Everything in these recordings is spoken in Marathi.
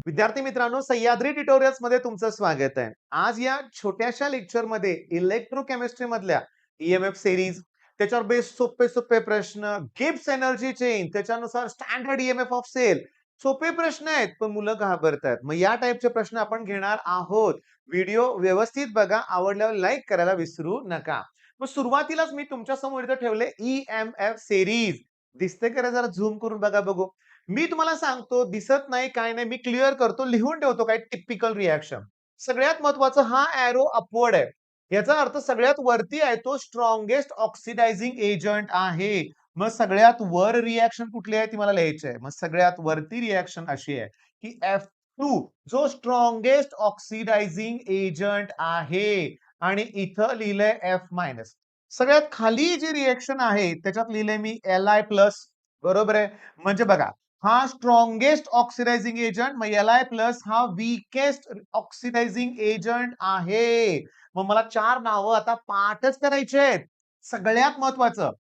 विद्यार्थी मित्रांनो, सह्याद्री ट्युटोरियल्स मध्ये तुमचं स्वागत आहे. आज या छोट्याशा लेक्चर मध्ये इलेक्ट्रोकेमिस्ट्री मधल्या ईएमएफ सिरीज, त्याच्यावर बेस सोपे प्रश्न, गिब्स एनर्जी चेंज, त्याच्यानुसार स्टँडर्ड ईएमएफ ऑफ सेल. सोपे प्रश्न आहेत, पण मुलं घाबरतात. मग या टाईपचे प्रश्न आपण घेणार आहोत. व्हिडिओ व्यवस्थित बघा, आवडल्यावर लाईक करायला विसरू नका. मग सुरुवातीलाच मी तुमच्या समोर इथं ठेवले ईएमएफ सिरीज. दिसते का रे? जरा झूम करून बघा बघू. मी तुम्हाला सांगतो, दिसत नाही काय नाही, मी क्लिअर करतो, लिहून ठेवतो काय टिपिकल रिएक्शन. सगळ्यात महत्वाचं हा एरो अपवर्ड आहे. याचा अर्थ सगळ्यात वरती आहे तो स्ट्रॉंगेस्ट ऑक्सिडायझिंग एजंट आहे. मग सगळ्यात वर रिएक्शन कुठली आहे ती मला लिहायची आहे. मग सगळ्यात वरती रिएक्शन अशी आहे की F2 जो स्ट्रॉंगेस्ट ऑक्सिडायझिंग एजंट आहे आणि इथं लिहिलंय F-. सगळ्यात खाली जी रिएक्शन आहे त्याच्यात लिहिलंय मी Li+. बरोबर आहे. म्हणजे बघा, हा स्ट्रॉंगेस्ट ऑक्सिडायझिंग एजंट, मग Li+ हा वीकेस्ट ऑक्सिडायझिंग एजंट आहे. मग मला 4 नावं आता पाठच करायचे आहेत. सगळ्यात महत्वाचं,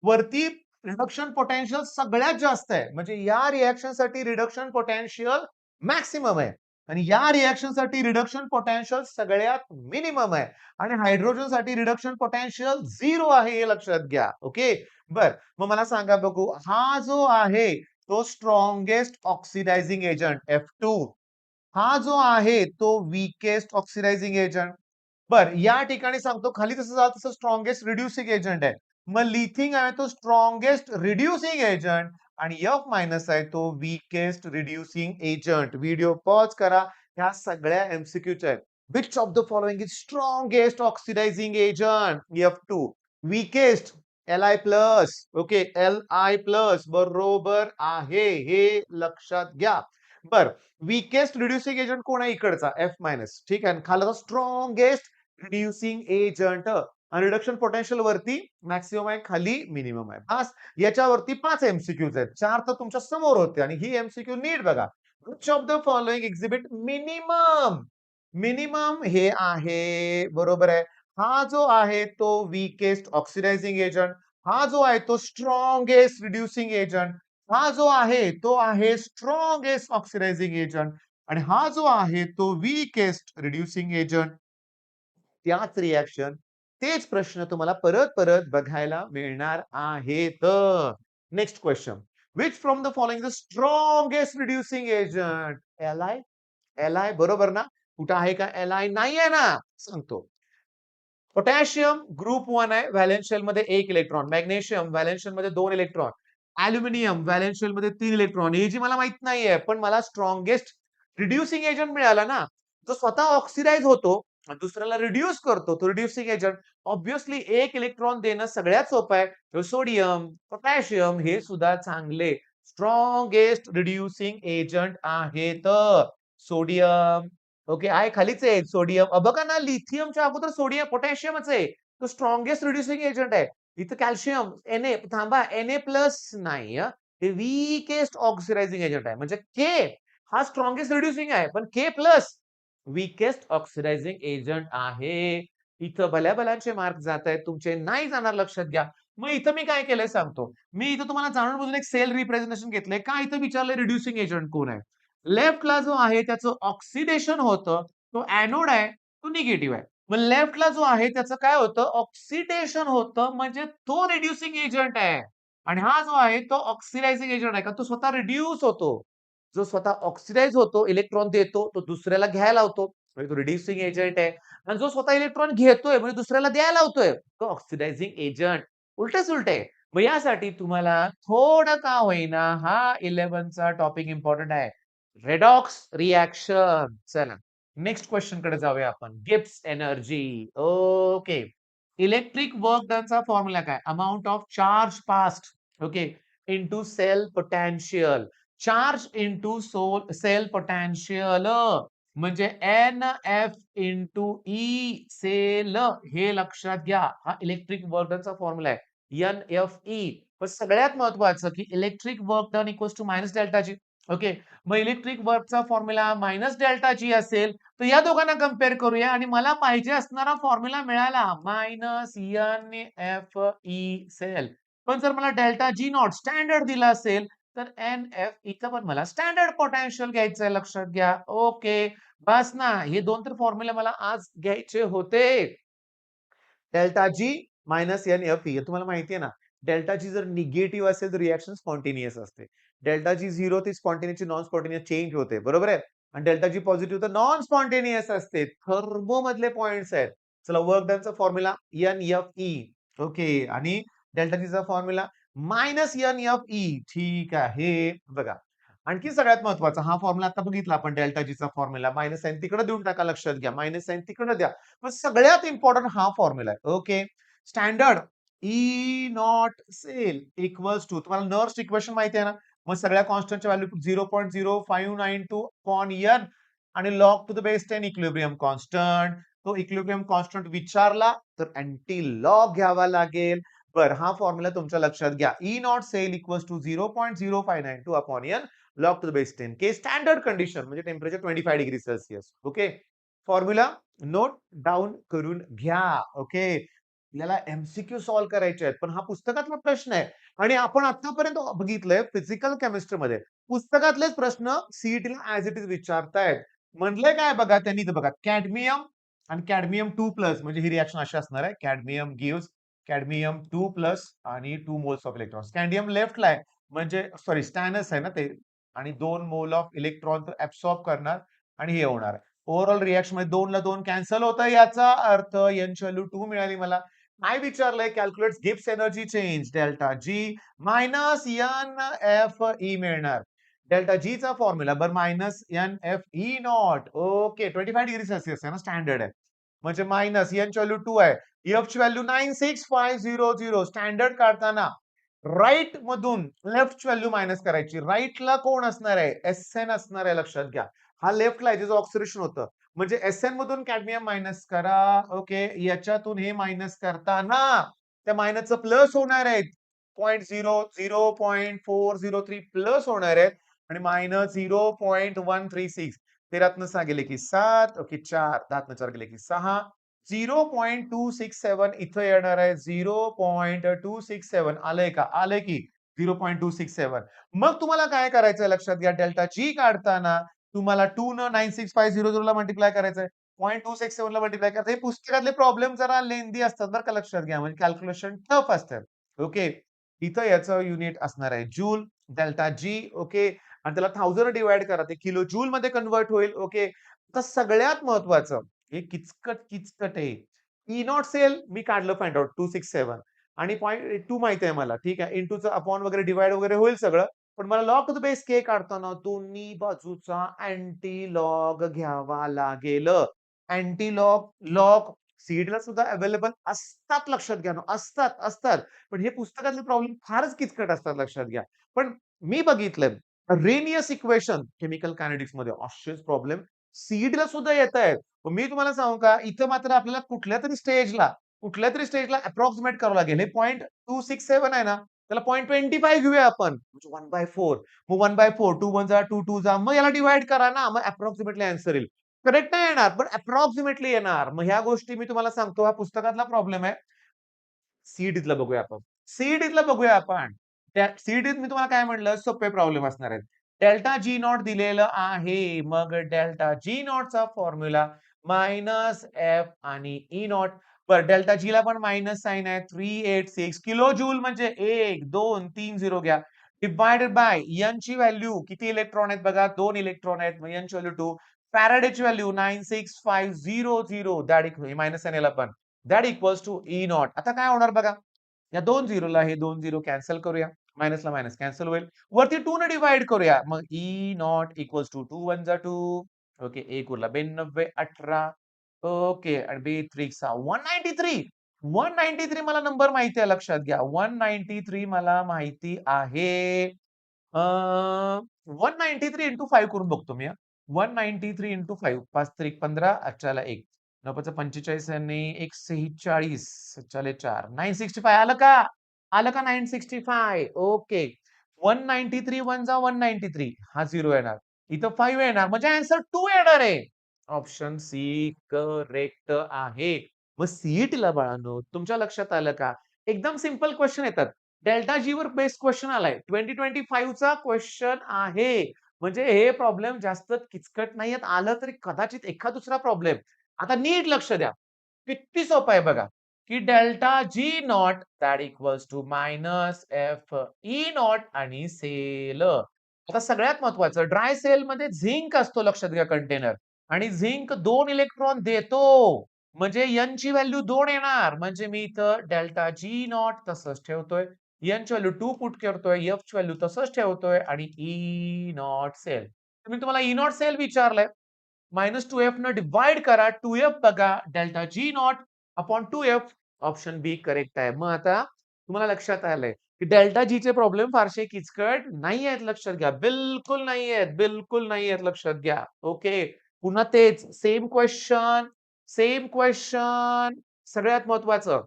वरती रिडक्शन पोटेन्शियल सगळ्यात जास्त आहे. म्हणजे या रिएक्शन साठी रिडक्शन पोटेन्शियल मॅक्सिमम आहे आणि या रिएक्शन साठी रिडक्शन पोटेन्शियल सगळ्यात मिनिमम आहे आणि हायड्रोजन साठी रिडक्शन पोटेन्शियल 0 आहे, हे लक्षात घ्या. ओके. बर, मग मला सांगा बघू, हा जो आहे तो स्ट्रॉंगेस्ट ऑक्सिडायझिंग एजंट F2, हा जो आहे तो वीकेस्ट ऑक्सिडायझिंग एजंट. बर, या ठिकाणी सांगतो खाली तसं झालं तसं स्ट्रॉंगेस्ट रिड्युसिंग एजंट आहे. मग लिथिंग आहे तो स्ट्रॉंगेस्ट रिड्युसिंग एजंट आणि F- आहे तो weakest reducing agent. Video pause करा. ह्या सगळ्या एमसीक्यूच्या आहेत. Which of the following is strongest oxidizing agent? F2. Weakest Li+. Okay, Li+ बरोबर आहे, हे लक्षात घ्या. बर, वीकेस्ट रिड्युसिंग एजंट कोण आहे? इकडचा F-. ठीक आहे. खालचा स्ट्रॉंगेस्ट रिड्युसिंग एजंट आणि रिडक्शन पोटेन्शियल वरती मॅक्सिमम आहे, खाली मिनिमम आहे. बस, याच्यावरती 5 एमसीक्यूज आहेत. 4 तर तुमच्या समोर होते आणि ही एमसीक्यू नीट बघा. Which of the following exhibit minimum? Minimum हे आहे, बरोबर आहे. हा जो आहे तो वीकेस्ट ऑक्सिडायझिंग एजंट, हा जो आहे तो स्ट्रॉंगेस्ट रिड्युसिंग एजंट, हा जो आहे तो आहे स्ट्रॉंगेस्ट ऑक्सिडायझिंग एजंट आणि हा जो आहे तो वीकेस्ट रिड्युसिंग एजंट. त्याच रिएक्शन, तेच प्रश्न तुम्हाला परत परत बघायला मिळणार आहेत. Next question. Which from the following the strongest reducing agent? Li बरोबर ना? कुठं आहे का Li? नाही आहे ना? सांगतो. पोटॅशियम ग्रुप 1 आहे, व्हॅलेन्स शेल मध्ये 1 इलेक्ट्रॉन. मॅग्नेशियम व्हॅलेन्स शेल मध्ये 2 इलेक्ट्रॉन. अॅल्युमिनियम व्हॅलेन्स शेल मध्ये 3 इलेक्ट्रॉन. ही जी मला माहित नाहीये, पण मला स्ट्रॉंगेस्ट रिड्युसिंग एजंट मिळाला ना, जो स्वतः ऑक्सिडाइज होतो आणि दुसऱ्याला रिड्यूस करतो, तो रिड्युसिंग एजंट. ऑब्व्हियसली 1 इलेक्ट्रॉन देणं सगळ्यात सोपं आहे. सोडियम, पोटॅशियम हे सुद्धा चांगले स्ट्रॉंगेस्ट रिड्युसिंग एजंट आहेत. सोडियम, ओके, आहे खालीच आहे सोडियम. बघा ना, लिथियमच्या अगोदर सोडियम पोटॅशियमच आहे. तो स्ट्रॉंगेस्ट रिड्युसिंग एजंट आहे. इथं कॅल्शियम थांबा, Na+ नाही. हे वीकेस्ट ऑक्सिडायझिंग एजंट आहे. म्हणजे के हा स्ट्रॉंगेस्ट रिड्युसिंग आहे, पण K+ वीकेस्ट ऑक्सिडायझिंग एजंट आहे. इथं भल्या भल्याचे मार्क जात आहेत तुमचे, नाही जाणार, लक्षात घ्या. मग इथं मी काय केलंय सांगतो. मी इथं तुम्हाला जाणून बुजून एक सेल रिप्रेझेंटेशन घेतलंय. का इथं विचारलंय रिड्युसिंग एजंट कोण आहे? लेफ्टला जो आहे त्याचं ऑक्सिडेशन होतं, तो एनोड आहे, तो निगेटिव्ह आहे. मग लेफ्टला जो आहे त्याचं काय होतं? ऑक्सिडेशन होतं, म्हणजे तो रिड्युसिंग एजंट आहे. आणि हा जो आहे तो ऑक्सिडायझिंग एजंट आहे, का तो स्वतः रिड्यूस होतो. जो स्वतः ऑक्सिडाइज होतो, इलेक्ट्रॉन देतो, तो दुसऱ्याला घ्यायला लावतो, म्हणजे तो रिड्युसिंग एजंट आहे. आणि जो स्वतः इलेक्ट्रॉन घेतोय म्हणजे दुसऱ्याला द्यायला लावतोय, तो ऑक्सिडायझिंग एजंट. उलटेच उलटे. मग यासाठी तुम्हाला थोडं का होईना हा 11चा टॉपिक इम्पॉर्टंट आहे. Redox reaction. चला नेक्स्ट क्वेश्चन कडे जाऊया आपण. Gibbs energy. Okay. Electric work डनचा फॉर्म्युला काय? Amount of charge passed, okay, into cell potential. Charge into cell potential म्हणजे NF इंटू ई सेल, हे लक्षात घ्या. हा इलेक्ट्रिक वर्क डनचा फॉर्म्युला आहे. NFE. पण सगळ्यात महत्वाचं की electric work done equals to minus delta G. Okay. मग इलेक्ट्रिक वर्कचा फॉर्म्युला मायनस डेल्टा जी असेल, तर या दोघांना कम्पेअर करूया आणि मला पाहिजे असणारा फॉर्म्युला मिळाला मायनस NFE सेल. पण जर मला डेल्टा जी नॉट स्टँडर्ड दिला असेल, तर NF इथं पण मला स्टँडर्ड पोटेन्शियल घ्यायचंय लक्षात घ्या. ओके. बस ना. हे 2 तर फॉर्म्युला मला आज घ्यायचे होते. डेल्टा जी मायनस NFE तुम्हाला माहिती आहे ना, डेल्टा जी जर निगेटिव्ह असेल तर रिएक्शन स्पॉन्टेनियस असते. डेल्टा जी 0 ती स्पॉन्टेनियस नॉन स्पॉन्टेनियस चेंज होते. बरोबर आहे? आणि डेल्टा जी पॉझिटिव्ह तर नॉन स्पॉन्टेनियस असते. थर्मो मधले पॉइंट्स आहेत. चला वर्क डनचा फॉर्म्युला NFE. ओके. आणि डेल्टा जीचा फॉर्म्युला मायनस NFE. ठीक आहे. बघा. आणखी सगळ्यात महत्वाचा हा फॉर्म्युला आता बघितला आपण डेल्टा जीचा फॉर्म्युला. मायनस साइन तिकडे देऊन टाका लक्षात घ्या. मायनस साइन तिकडे द्या. पण सगळ्यात इम्पॉर्टंट हा फॉर्म्युला आहे. Okay. Standard E not cell equals to तुम्हाला नर्स इक्वेशन माहिती आहे ना? मग सगळ्या कॉन्स्टंटच्या व्हॅल्यू 0.0592 अपॉन एन आणि log to the base 10 equilibrium constant. तो इक्विलिब्रियम कॉन्स्टंट विचारला तर अँटी लॉग घ्यावा लागेल. बरं हा फॉर्म्युला तुमच्या लक्षात घ्या. E not cell equals to 0.0592 upon N log to the base 10 K standard condition म्हणजे temperature 25 degree Celsius. Okay. Formula note down करून घ्या. ओके. आपल्याला एमसीक्यू सॉल्व्ह करायचे आहेत. पण हा पुस्तकातला प्रश्न आहे. आणि आपण आतापर्यंत बघितलंय फिजिकल केमिस्ट्रीमध्ये पुस्तकातलेच प्रश्न सीईटीला ऍज इट इज विचारतायत. म्हणलंय काय बघा त्यांनी इथं बघा कॅडमियम आणि कॅडमियम 2+ म्हणजे ही रिएक्शन अशी असणार आहे. कॅडमियम गिव्स कॅडमियम 2+ आणि 2 मोल्स ऑफ इलेक्ट्रॉन्स. कॅडमियम लेफ्टला आहे म्हणजे सॉरी स्टॅनस आहे ना ते आणि 2 मोल ऑफ इलेक्ट्रॉन ऍब्सॉर्ब करणार आणि हे होणार. ओव्हरऑल रिएक्शन मध्ये 2 ला 2 कॅन्सल होतं याचा अर्थ एन व्हॅल्यू 2 मिळाली मला. काय विचारलंय calculate Gibbs energy change delta G minus N F E मिळणार. डेल्टा जी चा फॉर्म्युला बर minus N F E not. Okay 25 degree Celsius आहे ना स्टँडर्ड आहे. म्हणजे मायनस एन व्हॅल्यू 2 आहे. एफ ची व्हॅल्यू 96500 स्टँडर्ड काढताना राईट मधून लेफ्ट व्हॅल्यू मायनस करायची. राईटला कोण असणार आहे? एस एन असणार आहे लक्षात घ्या. हा लेफ्टला आहे ज्याचं ऑक्सिडेशन होतं. म्हणजे एसएन मधून कॅडमियम मायनस करा. ओके. याच्यातून हे मायनस करताना त्या मायनसचं प्लस होणार आहेत. 0.00403 प्लस होणार आहेत आणि मायनस 0.136. 13 सहा गेले की 7. ओके 4. 10 4 गेले की 6. 0.267 इथं येणार आहे. 0.267 आलंय का? आलंय की 0.267. मग तुम्हाला काय करायचंय लक्षात घ्या. डेल्टा जी काढताना तुम्हाला 2 न 96500 ला मल्टिप्लाय करायचंय. 0.267 ला मल्टिप्लाय करायचं. हे पुस्तकातले प्रॉब्लेम जरा लेंदी असतात बरं का लक्षात घ्या. म्हणजे कॅल्क्युलेशन टफ असतात. ओके. इथं याचं युनिट असणार आहे जूल, डेल्टा जी. ओके. आणि त्याला 1000 डिवाइड करा. ते किलो जूल मध्ये कन्व्हर्ट होईल. ओके. आता सगळ्यात महत्वाचं हे किचकट आहे. ई नॉट सेल मी काढलं फाइंड आउट 267 आणि 0.2 माहिती आहे मला. ठीक आहे. इंटूचं अपॉन वगैरे डिवाइड वगैरे होईल सगळं. पण मला लॉग टू द बेस के काढताना दोन्ही बाजूचा अँटी लॉग घ्यावा लागेल. अँटी लॉग, लॉग सीडला सुद्धा अवेलेबल असतात लक्षात घ्या ना. असतात. पण हे पुस्तकातले प्रॉब्लेम फारच किचकट असतात लक्षात घ्या. पण मी बघितलंय रेनियस इक्वेशन केमिकल कायनेटिक्स मध्ये असेच प्रॉब्लेम सीडला सुद्धा येत आहेत. मी तुम्हाला सांगू का इथं मात्र आपल्याला कुठल्यातरी स्टेजला अप्रॉक्सिमेट करावं लागेल. हे 0.267 आहे ना त्याला 0.25 घेऊया आपण. म्हणजे 1/4. मग 1/4 2 1 जा 2 2 जा. मग याला डिव्हाइड करा ना. मग अप्रॉक्सिमेटली आन्सर येईल. करेक्ट नाही येणार, पण अप्रॉक्सिमेटली येणार. मग ह्या गोष्टी मी तुम्हाला सांगतो हा पुस्तकातला प्रॉब्लेम आहे. सीईटीतला बघूया आपण. सीईटीतला बघूया आपण. त्या सीईटीत मी तुम्हाला काय म्हटलं सोपे प्रॉब्लेम असणार आहेत. डेल्टा जी नॉट दिलेलं आहे. मग डेल्टा जी नॉटचा फॉर्म्युला मायनस एफ आणि ई नॉट. बरं डेल्टा जी ला पण मायनस साइन आहे. 386 किलो जूल म्हणजे 1 2 3 झिरो घ्या. डिवाइडेड बाय एन ची व्हॅल्यू किती इलेक्ट्रॉन आहेत बघा 2 इलेक्ट्रॉन आहेत. मग एन ची व्हॅल्यू 2. फॅराडेची व्हॅल्यू 96500 दॅट मायनस साइन याला पण. That equals to E not. आता काय होणार बघा. या 2 झिरोला हे 2 झिरो कॅन्सल करूया. मायनसला मायनस कॅन्सल होईल. वरती 2 ने डिव्हाइड करूया. मग ई नॉट इक्वल्स टू 2 1 जा 2. ओके. 1 उरला 92 18. ओके. आणि बी 3 6 193. 193 मला नंबर माहिती आहे लक्षात घ्या. 193 मला माहिती आहे. 193 इंटू 5 करून बघतो मी. 193 इंटू 5 5 3 15 18ला 1 9 45 आणि 1 46 4 965 आलं का? आलं का 965? ओके. 193 1 जा 193 हा 0 येणार. इथं 5 येणार म्हणजे आन्सर 2 येणार आहे. ऑप्शन सी करेक्ट आहे. मग सीईटीला बाळांनो तुमच्या लक्षात आलं का? एकदम सिंपल क्वेश्चन येतात. डेल्टा जी वर बेस्ट क्वेश्चन आलाय. 2025 चा क्वेश्चन आहे. म्हणजे हे प्रॉब्लेम जास्त किचकट नाहीयेत. आलं तरी कदाचित एखाद दुसरा प्रॉब्लेम. आता नीट लक्ष द्या. किती सोपं आहे बघा, की delta G naught that equals to minus F E naught आणि सेल. आता सगळ्यात महत्वाचं ड्राय सेल मध्ये झिंक असतो लक्षात घ्या कंटेनर आणि झिंक 2 इलेक्ट्रॉन देतो. म्हणजे एन ची व्हॅल्यू 2 येणार. म्हणजे मी इथं डेल्टा जी नॉट तसंच ठेवतोय. एन ची व्हॅल्यू 2 पुट करतोय. एफ ची व्हॅल्यू तसंच ठेवतोय आणि ई नॉट सेल. मी तुम्हाला ई नॉट सेल विचारलंय. -2f न डिवाइड करा. 2f बघा. Delta G naught upon 2f. Option B correct आहे. मग आता तुम्हाला लक्षात आलंय, की डेल्टा जी चे प्रॉब्लेम फारसे किचकट नाही आहेत लक्षात घ्या. बिलकुल नाही आहेत. बिलकुल नाही आहेत लक्षात घ्या. ओके. पुन्हा तेच सेम क्वेश्चन, सेम क्वेश्चन. सगळ्यात महत्वाचं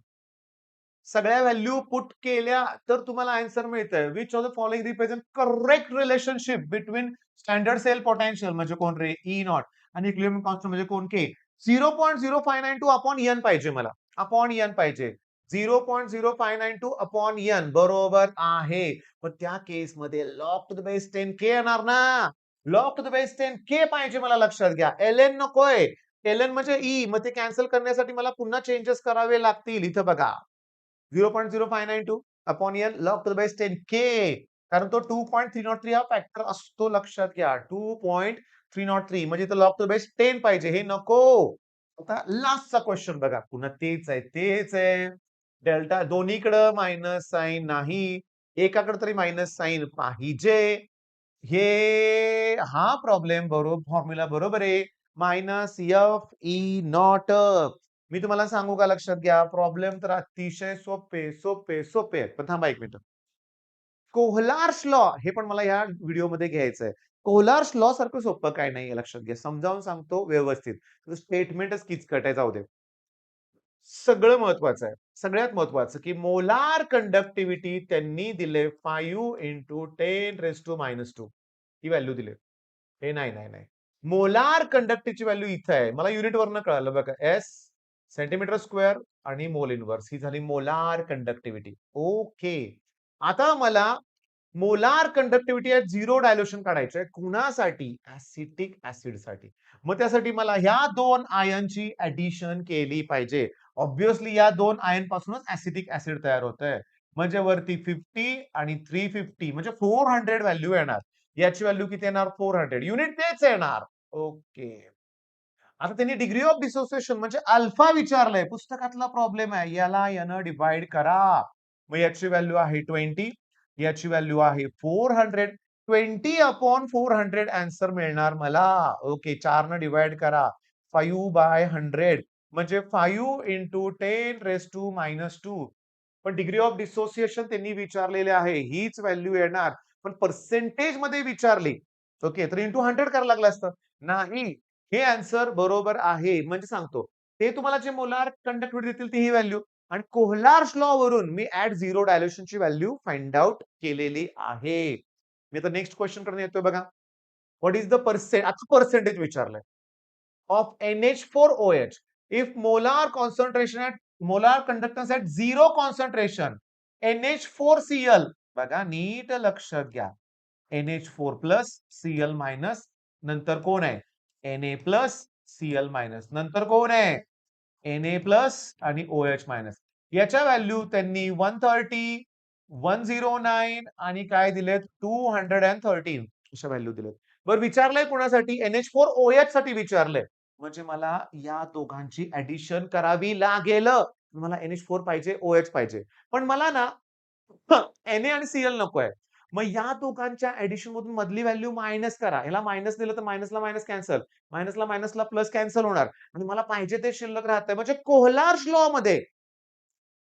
सगळ्या व्हॅल्यू पुट केल्या तर तुम्हाला आन्सर मिळतंय. Which of the following represent correct relationship between standard cell potential म्हणजे कोण रे ई नॉट आणि इक्विलिब्रियम कॉन्स्टंट म्हणजे कोण के. 0.0592 अपॉन एन पाहिजे मला. अपॉन एन पाहिजे. 0.0592 अपॉन एन बरोबर आहे. पण त्या केसमध्ये लॉग टू द बेस 10 के येणार ना. लॉग टू द बेस 10 के पाहिजे मला लक्षात घ्या. एल नकोय. एल म्हणजे ई. मग ते कॅन्सल करण्यासाठी मला पुन्हा चेंजेस करावे लागतील. इथं बघा. 0.0592 upon N log to the base 10 K. कारण तो 2.303 हा फॅक्टर असतो लक्षात घ्या. 2.303 म्हणजे इथं लॉग टू द बेस 10 पाहिजे. हे नको. आता लास्टचा क्वेश्चन बघा. पुन्हा तेच आहे. तेच आहे. डेल्टा दोन्हीकडे मायनस साइन नाही. एकाकडे तरी मायनस साइन पाहिजे. हे हा प्रॉब्लेम बरोबर फॉर्म्युला बरोबर आहे. Minus F E not. मी तुम्हाला सांगू का लक्षात घ्या. प्रॉब्लेम तर अतिशय सोपे, सोपे, सोपे आहेत. पण थांबा 1 मिनिट. कोहलार्स लॉ हे पण मला या व्हिडिओमध्ये घ्यायचंय. कोहलार्स लॉ सारखं सोपं काय नाहीये लक्षात घ्या. समजावून सांगतो व्यवस्थित. स्टेटमेंटच किचकट आहे जाऊ दे. सगळं महत्वाचं आहे. सगळ्यात महत्वाचं की मोलार कंडक्टिव्हिटी त्यांनी दिले 5 इंटू 10⁻². ही व्हॅल्यू दिली. हे नाही, नाही, नाही. मोलार कंडक्टिव्हिटीची व्हॅल्यू इथं आहे. मला युनिट वरनं कळालं बघा. एस सेंटीमीटर स्क्वेअर आणि मोल इन्व्हर्स ही झाली मोलार कंडक्टिव्हिटी. ओके. आता मला मोलार कंडक्टिव्हिटी आहे 0 डायल्युशन काढायचं आहे. कुणासाठी? ऍसिटिक ऍसिडसाठी. मग त्यासाठी मला ह्या 2 आयनची ऍडिशन केली पाहिजे. ऑब्व्हियसली या 2 आयन पासूनच ऍसिटिक ऍसिड तयार होतंय. म्हणजे वरती 50 आणि 350 म्हणजे 400 व्हॅल्यू येणार. याची व्हॅल्यू किती येणार? 400. युनिट तेच येणार. ओके. आता त्यांनी डिग्री ऑफ डिसोसिएशन म्हणजे अल्फा विचारलंय. पुस्तकातला प्रॉब्लेम आहे. याला यानं डिवाइड करा. मग याची व्हॅल्यू आहे 20. याची व्हॅल्यू आहे 400. 20 अपॉन 400 आन्सर मिळणार मला. ओके. 4 न डिवाइड करा. 5/100 म्हणजे 5 इंटू 10⁻². पण डिग्री ऑफ डिसोसिएशन त्यांनी विचारलेले आहे. हीच व्हॅल्यू येणार. पण पर्सेंटेज मध्ये विचारली. ओके. तर इंटू 100 करायला लागलं असतं. नाही. हे आन्सर बरोबर आहे. म्हणजे सांगतो. ते तुम्हाला जे मोलार कंडक्टिव्हिटी देतील ती ही व्हॅल्यू आणि कोहलार्स लॉ वरून मी ऍट 0 डायल्युशनची व्हॅल्यू फाइंड आउट केलेली आहे. मी आता नेक्स्ट क्वेश्चन कडे येतोय बघा. व्हॉट इज द आता पर्सेंटेज विचारलंय. Of NH4OH if molar conductance at 0 concentration NH4Cl बघा नीट लक्षात घ्या. NH4 प्लस Cl मायनस नंतर कोण आहे? Na प्लस Cl मायनस नंतर कोण आहे? Na प्लस आणि OH मायनस. याच्या व्हॅल्यू त्यांनी 130, 109 आणि काय दिलेत 213 अशा व्हॅल्यू दिलेत. बरं विचारलंय कोणासाठी? NH4OH साठी विचारलंय. म्हणजे मला या दोघांची ऍडिशन करावी लागेल. मला NH4 पाहिजे, OH पाहिजे. पण मला ना Na आणि Cl नकोय. मग या दोघांच्या ऍडिशन मधून मधली व्हॅल्यू मायनस करा. ह्याला मायनस दिलं तर मायनसला मायनस कॅन्सल. मायनसला प्लस कॅन्सल होणार. आणि मला पाहिजे ते शिल्लक राहतंय. म्हणजे कोहलार्स लॉ मध्ये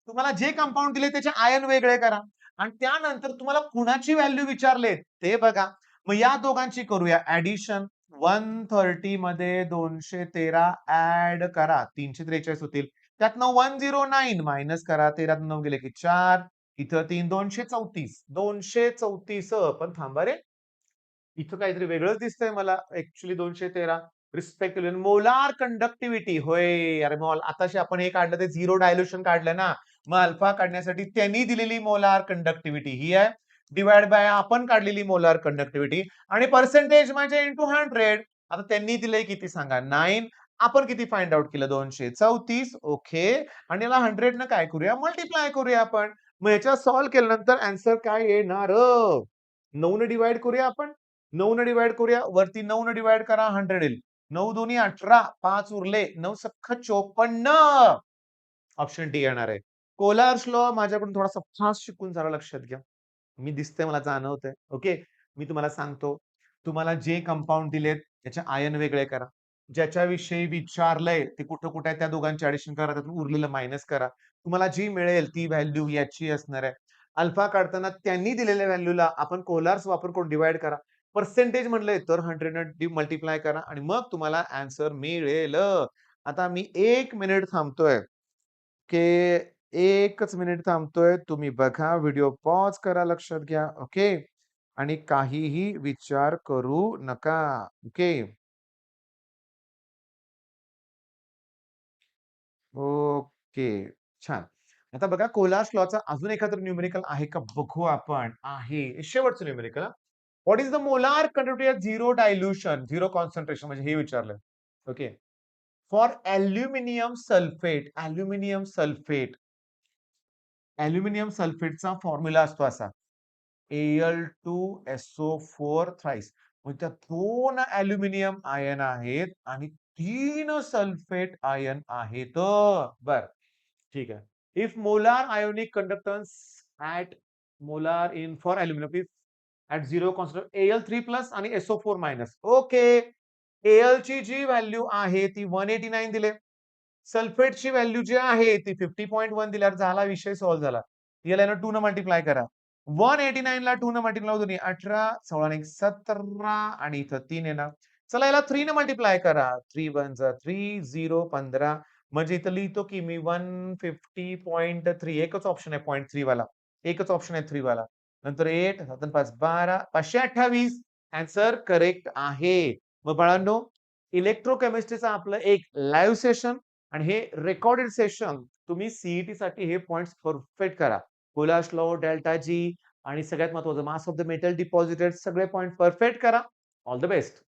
तुम्हाला जे कंपाऊंड दिले त्याचे आयन वेगळे करा. आणि त्यानंतर तुम्हाला कुणाची व्हॅल्यू विचारले ते बघा. मग या दोघांची करूया ऍडिशन. 130 मध्ये 213 ऍड करा. 343 होतील. त्यातनं 109 मायनस करा. 13 9 गेले की 4. इथं 3 234. 234 पण थांबा रे. इथं काहीतरी वेगळंच दिसतंय मला. ऍक्च्युअली 213. रिस्पेक्टिव्हली मोलार कंडक्टिव्हिटी होय. अरे मग आताशी आपण हे काढलं ते झिरो डायल्युशन काढलं ना. मग अल्फा काढण्यासाठी त्यांनी दिलेली मोलार कंडक्टिव्हिटी ही आहे. डिवाइड बाय आपण काढलेली मोलार कंडक्टिव्हिटी आणि पर्सेंटेज म्हणजे इंटू 100. आता त्यांनी दिलंय किती सांगा? 9. आपण किती फाइंड आउट केलं? 234. ओके. आणि याला 100 न काय करूया? मल्टिप्लाय करूया आपण. मग याच्यावर सॉल्व्ह केल्यानंतर आन्सर काय येणार? 9 ने डिवाइड करूया आपण. 9 ने डिवाइड करूया. वरती 9 ने डिवाइड करा 100 येईल. 9 दोन्ही 18, 5 उरले. 9 सख्ख 54. ऑप्शन डी येणार आहे. कोलार्स लॉ माझ्याकडून थोडासा फास्ट शिकून जरा लक्षात घ्या. मी दिसतंय मला जाणवतंय. ओके. मी तुम्हाला सांगतो. तुम्हाला जे कंपाउंड दिलेत त्याचे आयन वेगळे करा. ज्याच्याविषयी विचारलंय ते कुठं-कुठं आहे त्या दोघांची ॲडिशन करा. त्यातून उरलेलं मायनस करा. तुम्हाला जी मिळेल ती व्हॅल्यू याची असणार आहे. अल्फा काढताना त्यांनी दिलेल्या व्हॅल्यूला आपण कोलार्स वापर करून डिव्हाईड करा. पर्सेंटेज म्हणलंय तर 100 ने मल्टिप्लाय करा आणि मग तुम्हाला आन्सर मिळेल. आता मी 1 मिनिट थांबतोय, की 1च मिनिट थांबतोय. तुम्ही बघा, व्हिडिओ पॉज करा, लक्षात घ्या. ओके. आणि काहीही विचार करू नका. ओके. ओके. छान. आता बघा कोलार्स लॉचा अजून एखादं न्यूमेरिकल आहे का बघू आपण. आहे. शेवटचं न्यूमेरिकल हां. What is the molar quantity of zero dilution, zero concentration म्हणजे हे विचारलंय. ओके. फॉर अॅल्युमिनियम सल्फेटचा फॉर्म्युला असतो असा. Al2SO4 thrice. म्हणजे त्यात 2 अॅल्युमिनियम आयन आहेत आणि 3 सल्फेट आयन आहेत. बरं. ठीक आहे. If molar ionic conductance at molar in for aluminium if at 0 constant Al3+ आणि SO4-. ओके. Al ची जी व्हॅल्यू आहे ती 189 दिले. सल्फेटची व्हॅल्यू जी आहे ती 50.1 दिल्यावर झाला विषय सॉल्व्ह झाला. याला ना 2 न मल्टिप्लाय करा. 189 ला 2 न मल्टिप्लाय दोन्ही 18, 16 आणि 17 आणि इथं 3 येणार. चला याला 3 ने मल्टिप्लाय करा. 3 1 जा 3, 0 15 म्हणजे इथं लिहितो की मी 150.3 एकच ऑप्शन आहे 0.3 वाला. एकच ऑप्शन आहे 3 वाला. नंतर 8 7 5 12 528 आन्सर करेक्ट आहे. मग बाळांनो इलेक्ट्रोकेमिस्ट्रीचं आपलं एक लाईव्ह सेशन आणि हे रेकॉर्डेड सेशन तुम्ही सीईटी साठी हे पॉइंट्स परफेक्ट करा. कोलार्स लॉ, डेल्टा जी आणि सगळ्यात महत्त्वाचं mass of the metal deposited सगळे पॉइंट परफेक्ट करा. All the best.